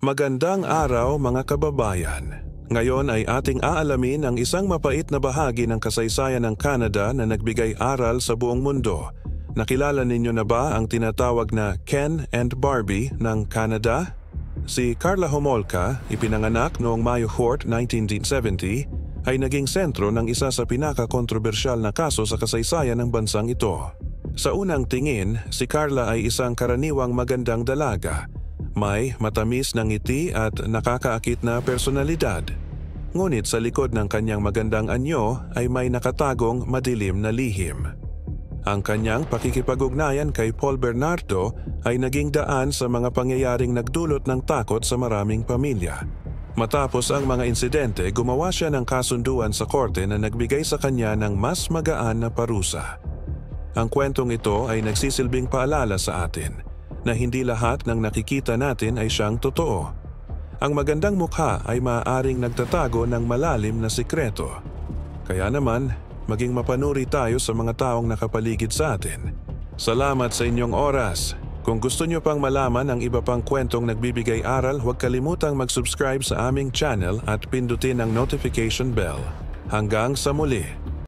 Magandang araw mga kababayan. Ngayon ay ating aalamin ang isang mapait na bahagi ng kasaysayan ng Canada na nagbigay aral sa buong mundo. Nakilala ninyo na ba ang tinatawag na Ken and Barbie ng Canada? Si Karla Homolka, ipinanganak noong Mayo 4, 1970, ay naging sentro ng isa sa pinaka-kontrobersyal na kaso sa kasaysayan ng bansang ito. Sa unang tingin, si Karla ay isang karaniwang magandang dalaga. May matamis na ngiti at nakakaakit na personalidad. Ngunit sa likod ng kanyang magandang anyo ay may nakatagong madilim na lihim. Ang kanyang pakikipag-ugnayan kay Paul Bernardo ay naging daan sa mga pangyayaring nagdulot ng takot sa maraming pamilya. Matapos ang mga insidente, gumawa siya ng kasunduan sa korte na nagbigay sa kanya ng mas magaan na parusa. Ang kwentong ito ay nagsisilbing paalala sa atin na hindi lahat ng nakikita natin ay siyang totoo. Ang magandang mukha ay maaaring nagtatago ng malalim na sikreto. Kaya naman, maging mapanuri tayo sa mga taong nakapaligid sa atin. Salamat sa inyong oras. Kung gusto nyo pang malaman ang iba pang kwentong nagbibigay aral, huwag kalimutang mag-subscribe sa aming channel at pindutin ang notification bell. Hanggang sa muli!